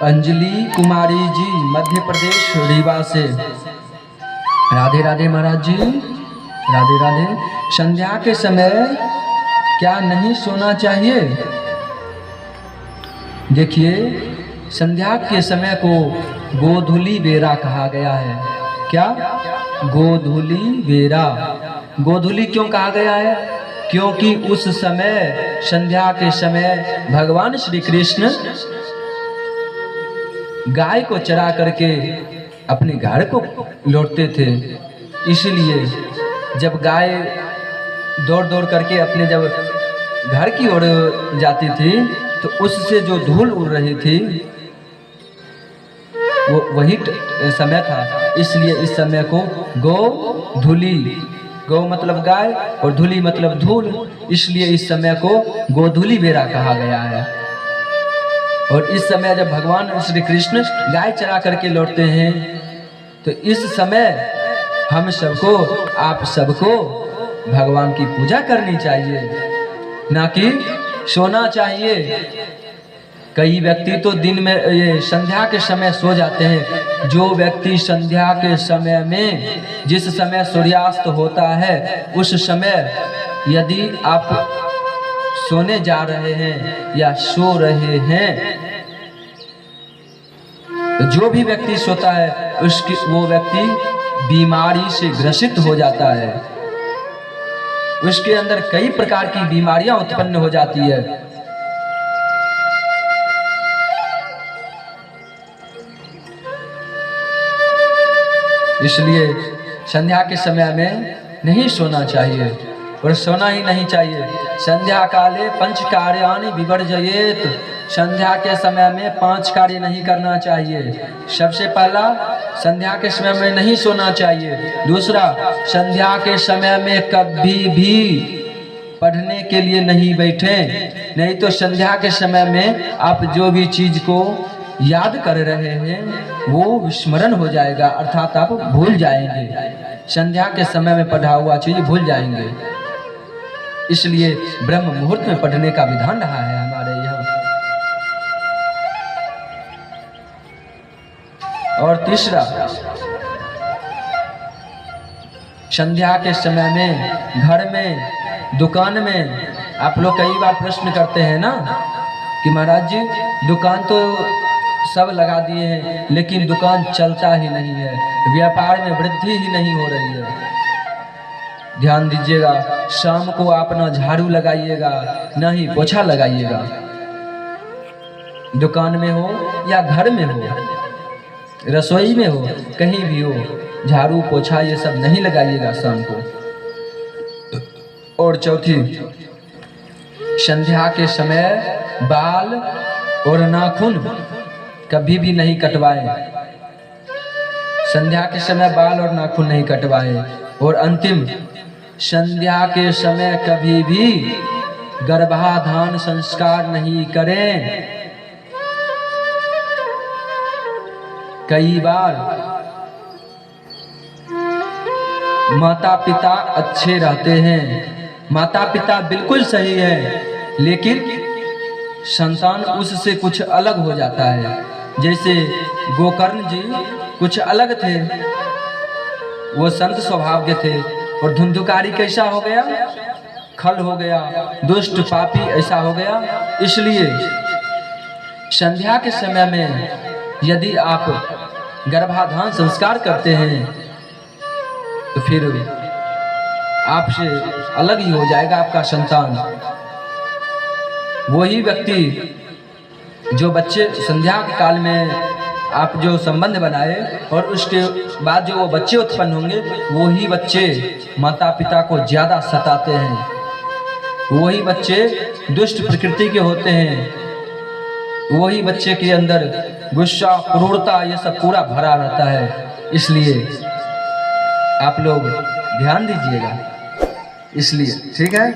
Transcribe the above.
अंजलि कुमारी जी मध्य प्रदेश रीवा से। राधे राधे महाराज जी, राधे राधे। संध्या के समय क्या नहीं सोना चाहिए? देखिए, संध्या के समय को गोधूली बेरा कहा गया है। क्या? गोधूली बेरा। गोधूली क्यों कहा गया है? क्योंकि उस समय, संध्या के समय, भगवान श्री कृष्ण गाय को चरा करके अपने घर को लौटते थे। इसलिए जब गाय दौड़ दौड़ करके अपने जब घर की ओर जाती थी तो उससे जो धूल उड़ रही थी वो वही समय था। इसलिए इस समय को गोधूली, गौ मतलब गाय और धूली मतलब धूल, इसलिए इस समय को गोधूली बेरा कहा गया है। और इस समय जब भगवान श्री कृष्ण गाय चरा करके लौटते हैं तो इस समय हम सबको, आप सबको भगवान की पूजा करनी चाहिए, ना कि सोना चाहिए। कई व्यक्ति तो दिन में ये संध्या के समय सो जाते हैं। जो व्यक्ति संध्या के समय में, जिस समय सूर्यास्त होता है उस समय यदि आप सोने जा रहे हैं या सो रहे हैं तो जो भी व्यक्ति सोता है उसकी, वो व्यक्ति बीमारी से ग्रसित हो जाता है। उसके अंदर कई प्रकार की बीमारियां उत्पन्न हो जाती है। इसलिए संध्या के समय में नहीं सोना चाहिए, और सोना ही नहीं चाहिए। संध्या काले पंच कार्यानि विवर्जयेत। संध्या के समय में 5 कार्य नहीं करना चाहिए। सबसे पहला, संध्या के समय में नहीं सोना चाहिए। दूसरा, संध्या के समय में कभी भी पढ़ने के लिए नहीं बैठे, नहीं तो संध्या के समय में आप जो भी चीज को याद कर रहे हैं वो विस्मरण हो जाएगा, अर्थात आप भूल जाएंगे। संध्या के समय में पढ़ा हुआ चीज भूल जाएंगे। इसलिए ब्रह्म मुहूर्त में पढ़ने का विधान रहा है हमारे यहाँ। और तीसरा, संध्या के समय में घर में, दुकान में, आप लोग कई बार प्रश्न करते हैं ना कि महाराज जी दुकान तो सब लगा दिए हैं लेकिन दुकान चलता ही नहीं है, व्यापार में वृद्धि ही नहीं हो रही है। ध्यान दीजिएगा, शाम को आप ना झाड़ू लगाइएगा ना ही पोछा लगाइएगा। दुकान में हो या घर में हो, रसोई में हो, कहीं भी हो, झाड़ू पोछा ये सब नहीं लगाइएगा शाम को। और चौथी, संध्या के समय बाल और नाखून कभी भी नहीं कटवाएं। संध्या के समय बाल और नाखून नहीं कटवाएं। और अंतिम, संध्या के समय कभी भी गर्भाधान संस्कार नहीं करें। कई बार माता पिता अच्छे रहते हैं, माता पिता बिल्कुल सही है, लेकिन संतान उससे कुछ अलग हो जाता है। जैसे गोकर्ण जी कुछ अलग थे, वो संत स्वभाव के थे, और धुंधुकारी कैसा हो गया? खल हो गया, दुष्ट पापी ऐसा हो गया। इसलिए संध्या के समय में यदि आप गर्भाधान संस्कार करते हैं तो फिर आपसे अलग ही हो जाएगा आपका संतान। वही व्यक्ति जो बच्चे संध्या के काल में आप जो संबंध बनाए और उसके बाद जो वो बच्चे उत्पन्न होंगे, वही बच्चे माता पिता को ज्यादा सताते हैं, वही बच्चे दुष्ट प्रकृति के होते हैं, वही बच्चे के अंदर गुस्सा, क्रूरता ये सब पूरा भरा रहता है। इसलिए आप लोग ध्यान दीजिएगा। इसलिए ठीक है।